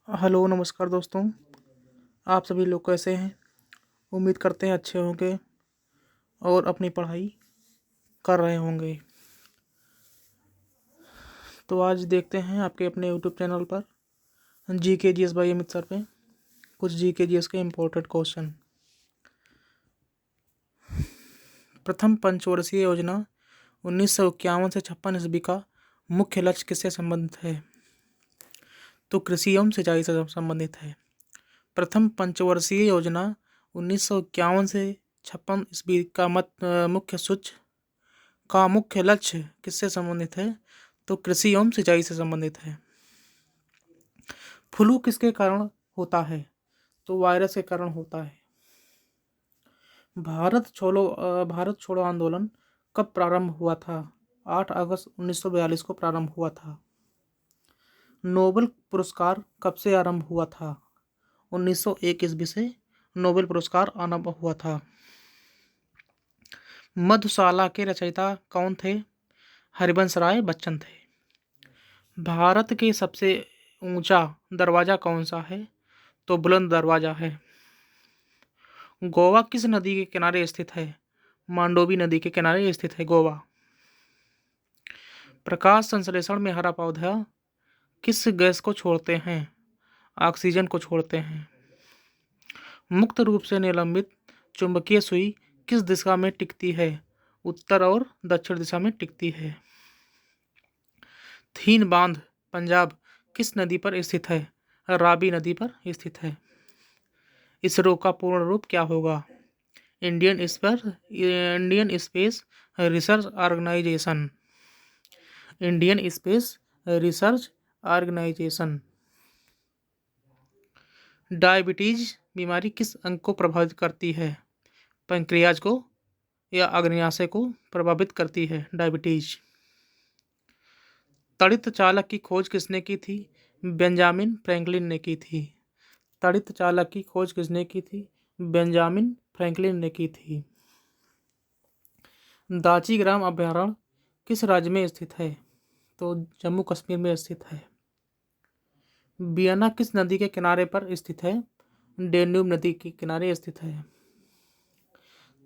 Hello, नमस्कार दोस्तों। आप सभी लोग कैसे हैं? उम्मीद करते हैं अच्छे होंगे और अपनी पढ़ाई कर रहे होंगे। तो आज देखते हैं आपके अपने यूट्यूब चैनल पर GK GS by Amit sir पे कुछ GK GS के इम्पोर्टेंट क्वेश्चन। प्रथम पंचवर्षीय योजना 1951 से 56 ईस्वी का मुख्य लक्ष्य किससे संबंधित है? तो कृषि एवं सिंचाई से संबंधित है। प्रथम पंचवर्षीय योजना 1951 से 56 ईस्वी का मुख्य लक्ष्य किससे संबंधित है? तो कृषि एवं सिंचाई से संबंधित है। फ्लू किसके कारण होता है? तो वायरस के कारण होता है। भारत छोड़ो आंदोलन कब प्रारंभ हुआ था? 8 अगस्त 1942 को प्रारंभ हुआ था। नोबेल पुरस्कार कब से आरंभ हुआ था? 1901 ईस्वी से नोबेल पुरस्कार आरंभ हुआ था। मधुशाला के रचयिता कौन थे? हरिवंश राय बच्चन थे। भारत के सबसे ऊंचा दरवाजा कौन सा है? तो बुलंद दरवाजा है। गोवा किस नदी के किनारे स्थित है? मांडोवी नदी के किनारे स्थित है गोवा। प्रकाश संश्लेषण में हरा पौधा किस गैस को छोड़ते हैं? ऑक्सीजन को छोड़ते हैं। मुक्त रूप से निलंबित चुंबकीय सुई किस दिशा में टिकती है? उत्तर और दक्षिण दिशा में टिकती है। थीन बांध पंजाब किस नदी पर स्थित है? रावी नदी पर स्थित है। इसरो का पूर्ण रूप क्या होगा? Indian space research organisation. Indian space research organisation. Diabetes बीमारी किस अंग को प्रभावित करती है? पैंक्रियाज को या अग्न्याशय को प्रभावित करती है डायबिटीज। तड़ित चालक की खोज किसने की थी? बेंजामिन फ्रैंकलिन ने की थी। तड़ित चालक की खोज किसने की थी? बेंजामिन फ्रैंकलिन ने की थी। दाची ग्राम अभयारण्य किस राज्य में स्थित है? तो जम्मू कश्मीर में स्थित है। वियना किस नदी के किनारे पर स्थित है? डेन्यूब नदी के किनारे स्थित है।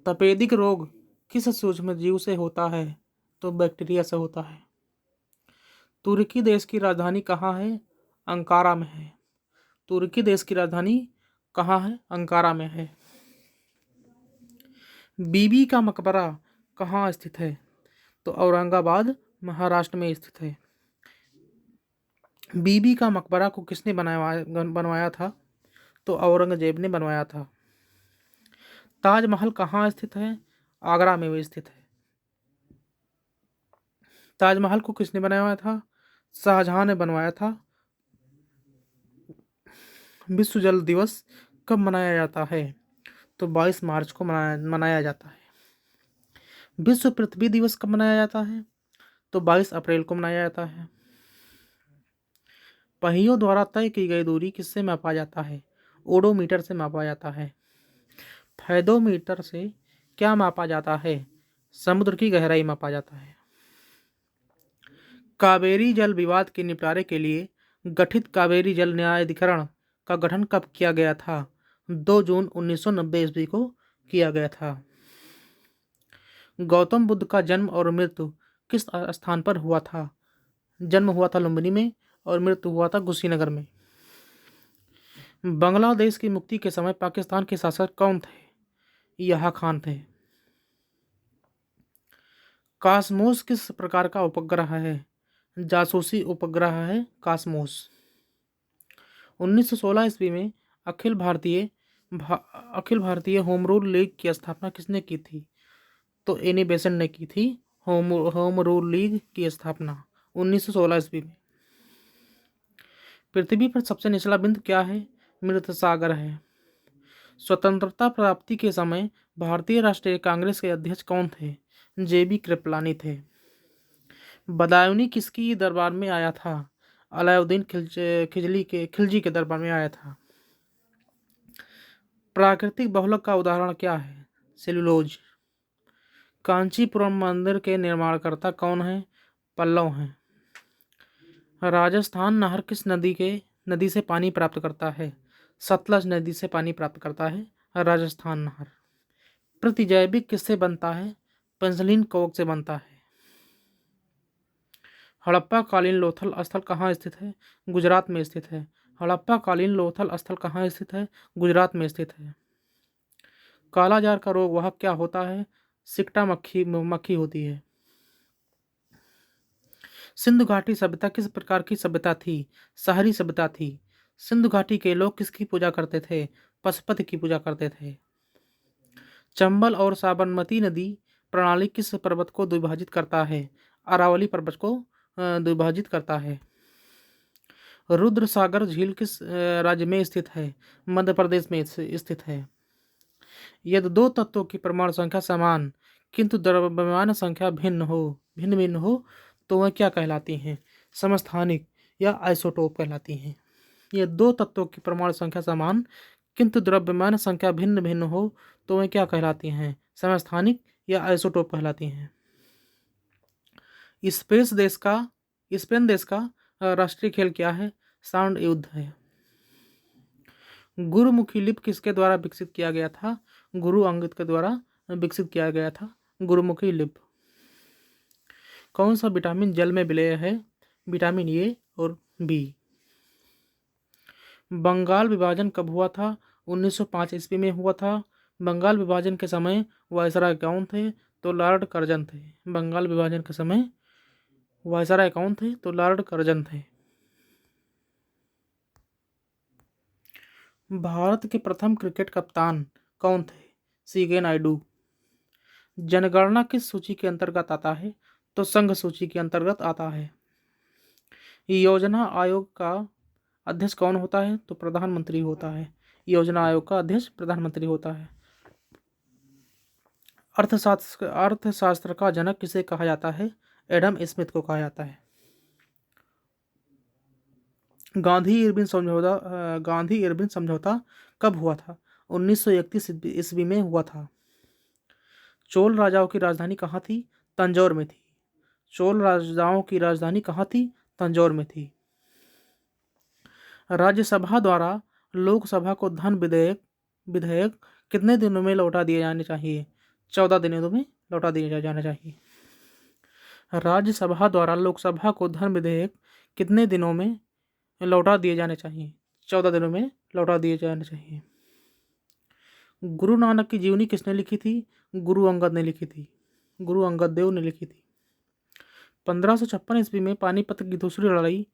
तपेदिक रोग किस सूक्ष्म जीव से होता है? तो बैक्टीरिया से होता है। तुर्की देश की राजधानी कहाँ है? अंकारा में है। तुर्की देश की राजधानी कहाँ है? अंकारा में है। बीबी का मकबरा कहाँ स्थित है? तो औरंगाबाद महाराष्ट्र में स्थित है। बीबी का मकबरा को किसने बनवाया था? तो औरंगजेब ने बनवाया था। ताजमहल कहाँ स्थित है? आगरा में भी स्थित है। ताजमहल को किसने बनाया था? शाहजहां ने बनवाया था। विश्व जल दिवस कब मनाया जाता है? तो 22 मार्च को मनाया जाता है। विश्व पृथ्वी दिवस कब मनाया जाता है? तो 22 अप्रैल को मनाया जाता है। पहियों द्वारा तय की गई दूरी किससे मापा जाता है? ओडोमीटर से मापा जाता है। फैदोमीटर से क्या मापा जाता है? समुद्र की गहराई मापा जाता है। कावेरी जल विवाद के निपटारे के लिए गठित कावेरी जल न्यायाधिकरण का गठन कब किया गया था? 2 जून 1990 ईस्वी को किया गया था। गौतम बुद्ध का जन्म और मृत्यु किस स्थान पर हुआ था? जन्म हुआ था लुम्बिनी में और मृत्यु हुआ था कुशीनगर में। बांग्लादेश की मुक्ति के समय पाकिस्तान के शासक कौन थे? यहा खान थे। कास्मोस किस प्रकार का उपग्रह है? जासूसी उपग्रह है कास्मोस। 1916 ईस्वी में Akhil Bharatiya home rule league की स्थापना किसने की थी? तो एनी बेसेंट ने की थी होम रूल लीग की स्थापना 1916 ईस्वी में। पृथ्वी पर सबसे निचला बिंदु क्या है? मृत सागर है। स्वतंत्रता प्राप्ति के समय भारतीय राष्ट्रीय कांग्रेस के अध्यक्ष कौन थे? JB कृपलानी थे। बदायूंनी किसकी दरबार में आया था? अलाउद्दीन खिलजी के दरबार में आया था। प्राकृतिक बहुलक का उदाहरण क्या है? सेलुलोज। कांचीपुरम मंदिर के निर्माणकर्ता कौन है? पल्लव हैं। राजस्थान नहर किस नदी के नदी से पानी प्राप्त करता है? सतलज नदी से पानी प्राप्त करता है राजस्थान नहर। प्रतिजैविक किससे बनता है? पेंसिलिन कोक से बनता है। हड़प्पा कालीन लोथल स्थल कहाँ स्थित है? गुजरात में स्थित है। हड़प्पा कालीन लोथल स्थल कहाँ स्थित है? गुजरात में स्थित है। कालाजार का रोग वाहक क्या होता है? सिकटा मक्खी मक्खी होती है। सिंधु घाटी सभ्यता किस प्रकार की सभ्यता थी? शहरी सभ्यता थी। सिंधु घाटी के लोग किसकी पूजा करते थे? पशुपति की पूजा करते थे। चंबल और साबरमती नदी प्रणाली किस पर्वत को द्विभाजित करता है? अरावली पर्वत को द्विभाजित करता है। रुद्र सागर झील किस राज्य में स्थित है? मध्य प्रदेश में स्थित है। यदि दो तत्वों की परमाणु संख्या समान किंतु द्रव्यमान संख्या भिन्न भिन्न हो तो वह क्या कहलाती हैं? समस्थानिक या आइसोटोप कहलाती हैं। ये दो तत्वों की परमाणु संख्या समान किंतु द्रव्यमान संख्या भिन्न भिन्न हो तो वह क्या कहलाती हैं? समस्थानिक या आइसोटोप कहलाती हैं। स्पेन देश का राष्ट्रीय खेल क्या है? सांड युद्ध है। गुरुमुखी लिपि किसके द्वारा विकसित किया गया था? गुरु अंगद के द्वारा विकसित किया गया था गुरुमुखी लिपि। कौन सा विटामिन जल में विलय है? विटामिन ए और बी। बंगाल विभाजन कब हुआ था? 1905 ईस्वी में हुआ था। बंगाल विभाजन के समय वायसराय कौन थे? तो लॉर्ड कर्जन थे। बंगाल विभाजन के समय वायसराय कौन थे? तो लॉर्ड कर्जन थे। भारत के प्रथम क्रिकेट कप्तान कौन थे? सीके नायडू। जनगणना किस सूची के अंतर्गत आता है? तो संघ सूची के अंतर्गत आता है। योजना आयोग का अध्यक्ष कौन होता है? तो प्रधानमंत्री होता है। योजना आयोग का अध्यक्ष प्रधानमंत्री होता है। अर्थशास्त्र का जनक किसे कहा जाता है? एडम स्मिथ को कहा जाता है। गांधी इरविन समझौता कब हुआ था? 1931 ईस्वी में हुआ था। चोल राजाओं की राजधानी कहाँ थी? तंजौर में थी। चोल राजाओं की राजधानी कहाँ थी? तंजौर में थी। राज्यसभा द्वारा लोकसभा को धन विधेयक कितने दिनों में लौटा दिए जाने चाहिए? 14 दिनों में लौटा दिए जाने चाहिए। राज्यसभा द्वारा लोकसभा को धन विधेयक कितने दिनों में लौटा दिए जाने चाहिए? 14 दिनों में लौटा दिए जाने चाहिए। गुरु नानक की जीवनी किसने लिखी थी? गुरु अंगद ने लिखी थी। गुरु अंगद देव ने लिखी थी। 1556 ईस्वी में पानीपत की दूसरी लड़ाई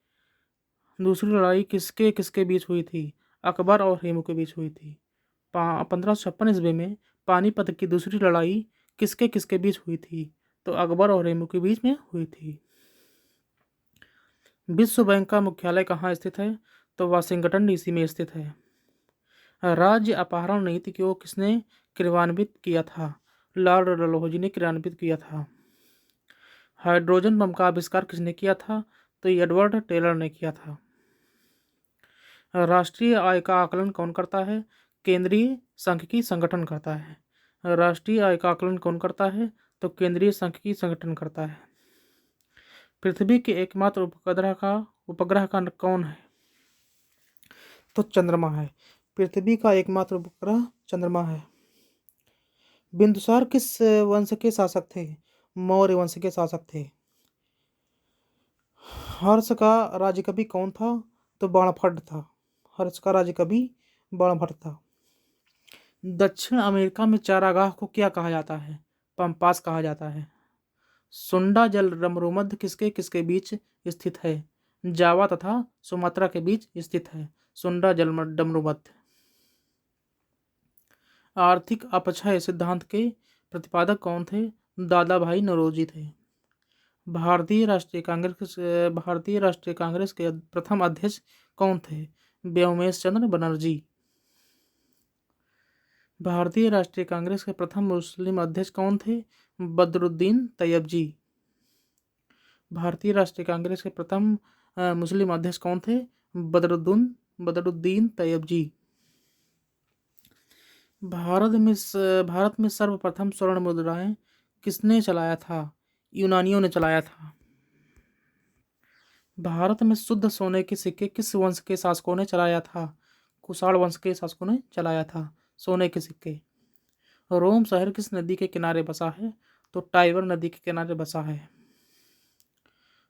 किसके किसके बीच हुई थी? अकबर और हेमू के बीच हुई थी। 1556 ईस्वी में पानीपत की दूसरी लड़ाई किसके किसके बीच हुई थी? तो अकबर और हेमू के बीच में हुई थी। विश्व बैंक का मुख्यालय कहाँ स्थित है? तो वाशिंगटन डीसी में स्थित है। राज्य अपहरण नीति को किसने क्रियान्वित किया था? लॉर्ड डलहौजी ने क्रियान्वित किया था। हाइड्रोजन बम का आविष्कार किसने किया था? तो एडवर्ड टेलर ने किया था। राष्ट्रीय आय का आकलन कौन करता है? केंद्रीय सांख्यिकी संगठन करता है। राष्ट्रीय आय का आकलन कौन करता है? तो केंद्रीय सांख्यिकी संगठन करता है। पृथ्वी के एकमात्र उपग्रह का कौन है? तो चंद्रमा है। पृथ्वी का एकमात्र उपग्रह चंद्रमा है। बिंदुसार किस वंश के शासक थे? मौर्य वंश के शासक थे। हर्ष का राज्यकवि कौन था? तो बाणभट्ट था। हर्ष का राज्यकवि बाणभट्ट था। दक्षिण अमेरिका में चारागाह को क्या कहा जाता है? पंपास कहा जाता है। सुंडा जल डमरूमध्य किसके किसके बीच स्थित है? जावा तथा सुमात्रा के बीच स्थित है सुंडा जल डमरूमध्य। आर्थिक अपक्षय सिद्धांत के प्रतिपादक कौन थे? दादा भाई नौरोजी थे। भारतीय राष्ट्रीय कांग्रेस के प्रथम अध्यक्ष कौन थे? व्योमेश चंद्र बनर्जी। भारतीय राष्ट्रीय कांग्रेस के प्रथम मुस्लिम अध्यक्ष कौन थे? बदरुद्दीन तैयबजी। भारतीय राष्ट्रीय कांग्रेस के प्रथम मुस्लिम अध्यक्ष कौन थे? बदरुद्दीन तैयबजी। भारत में सर्वप्रथम स्वर्ण मुद्राएं किसने चलाया था? यूनानियों ने चलाया था। भारत में शुद्ध सोने के सिक्के किस वंश के शासकों ने चलाया था? कुषाण वंश के शासकों ने चलाया था सोने के सिक्के। रोम शहर किस नदी के किनारे बसा है? तो टाइबर नदी के किनारे बसा है।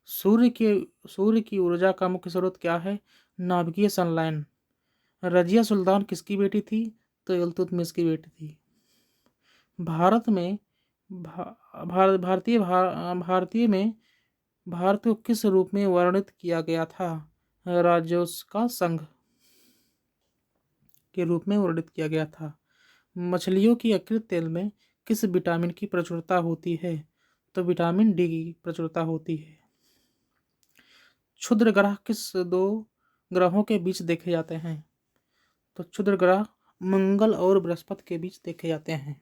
सूर्य की ऊर्जा का मुख्य स्रोत क्या है? नाभिकीय संलयन। रजिया सुल्तान किसकी बेटी थी? तो इल्तुतमिश की बेटी थी। भारत में भारतीय में भारत को किस रूप में वर्णित किया गया था? राज्यों का संघ के रूप में वर्णित किया गया था। मछलियों की यकृत तेल में किस विटामिन की प्रचुरता होती है? तो विटामिन डी की प्रचुरता होती है। क्षुद्र ग्रह किस दो ग्रहों के बीच देखे जाते हैं? तो क्षुद्र ग्रह मंगल और बृहस्पति के बीच देखे जाते हैं।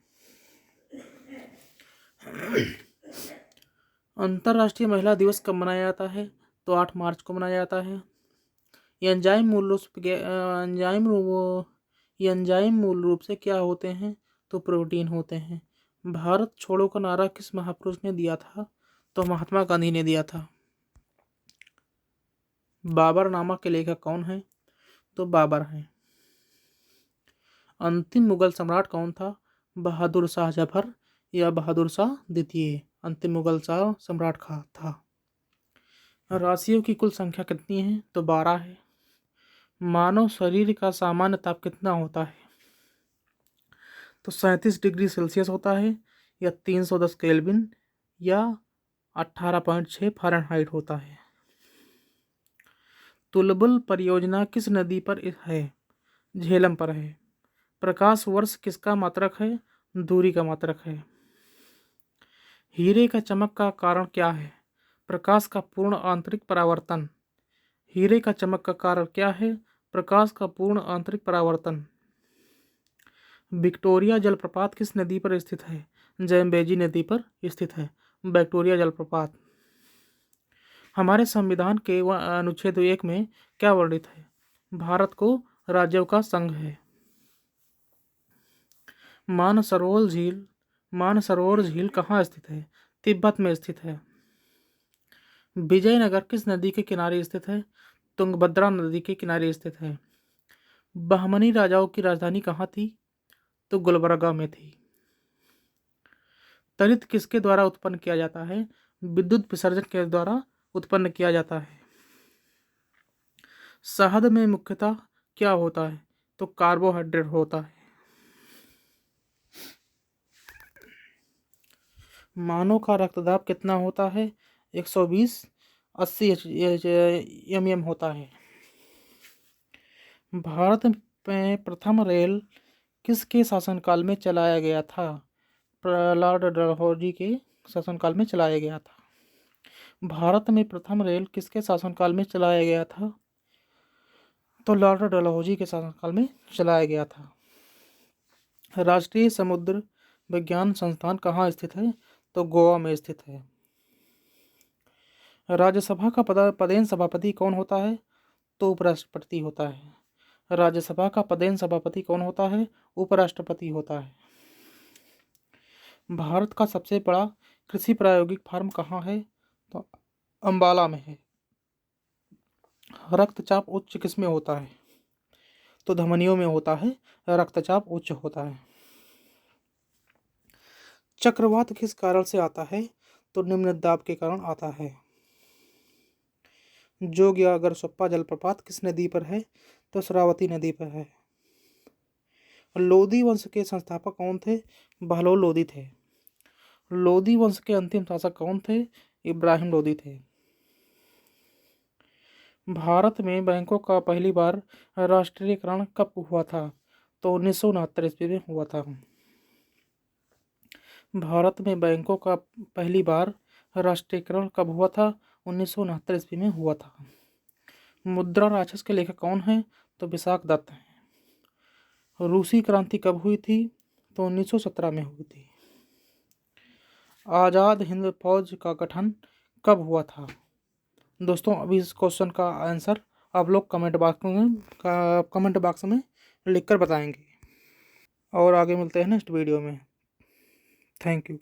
अंतर्राष्ट्रीय महिला दिवस कब मनाया जाता है? तो 8 मार्च को मनाया जाता है। एंजाइम मूल रूप से क्या होते हैं? तो प्रोटीन होते हैं। भारत छोड़ो का नारा किस महापुरुष ने दिया था? तो महात्मा गांधी ने दिया था। बाबरनामा के लेखक कौन है? तो बाबर हैं। अंतिम मुगल सम्राट कौन था? बहादुर शाह जफर या बहादुर शाह द्वितीय अंतिम मुगल शाह सम्राट था। राशियों की कुल संख्या कितनी है? तो 12 है। मानव शरीर का सामान्य ताप कितना होता है? तो 37 डिग्री सेल्सियस होता है, या 310 केल्विन, या 18.6 फ़ारेनहाइट होता है। तुलबुल परियोजना किस नदी पर है? झेलम पर है। प्रकाश वर्ष किसका मात्रक है? दूरी का मात्रक है। हीरे का चमक का कारण क्या है? प्रकाश का पूर्ण आंतरिक परावर्तन। हीरे का चमक का कारण क्या है? प्रकाश का पूर्ण आंतरिक परावर्तन। विक्टोरिया जलप्रपात किस नदी पर स्थित है? ज़ैम्बेजी नदी पर स्थित है विक्टोरिया जलप्रपात। हमारे संविधान के अनुच्छेद 1 में क्या वर्णित है? भारत को राज्यों का संघ है। मानसरोवर झील कहाँ स्थित है? तिब्बत में स्थित है। विजयनगर किस नदी के किनारे स्थित है? तुंगभद्रा नदी के किनारे स्थित है। बहमनी राजाओं की राजधानी कहाँ थी? तो गुलबर्गा में थी। तड़ित किसके द्वारा उत्पन्न किया जाता है? विद्युत विसर्जन के द्वारा उत्पन्न किया जाता है। शहद में मुख्यतः क्या होता है? तो कार्बोहाइड्रेट होता है। मानव का रक्तदाब कितना होता है? 120/80 mm होता है। भारत में प्रथम रेल किसके शासनकाल में चलाया गया था? लॉर्ड डलहौजी के शासनकाल में चलाया गया था। भारत में प्रथम रेल किसके शासनकाल में चलाया गया था? तो लॉर्ड डलहौजी के शासनकाल में चलाया गया था। राष्ट्रीय समुद्र विज्ञान संस्थान कहाँ स्थित है? तो गोवा में स्थित है। राज्यसभा का पदेन सभापति कौन होता है? तो उपराष्ट्रपति होता है। राज्यसभा का पदेन सभापति कौन होता है? उपराष्ट्रपति होता है। भारत का सबसे बड़ा कृषि प्रायोगिक फार्म कहाँ है? तो अंबाला में है। रक्तचाप उच्च किसमें होता है? तो धमनियों में होता है रक्तचाप उच्च होता है। चक्रवात किस कारण से आता है? तो निम्न दाब के कारण आता है। जोगियागर सोप्पा जलप्रपात किस नदी पर है? तो शरावती नदी पर है। लोदी वंश के संस्थापक कौन थे? बहलोल लोदी थे। लोदी वंश के अंतिम शासक कौन थे? इब्राहिम लोदी थे। भारत में बैंकों का पहली बार राष्ट्रीयकरण कब हुआ था? तो 1969 ईस्वी में हुआ था। भारत में बैंकों का पहली बार राष्ट्रीयकरण कब हुआ था? 1969 ईस्वी में हुआ था। मुद्रा राक्षस के लेखक कौन हैं? तो विशाख दत्त हैं। रूसी क्रांति कब हुई थी? तो 1917 में हुई थी। आज़ाद हिंद फौज का गठन कब हुआ था? दोस्तों अभी इस क्वेश्चन का आंसर आप लोग कमेंट बॉक्स में लिखकर बताएंगे और आगे मिलते हैं नेक्स्ट वीडियो में। Thank you.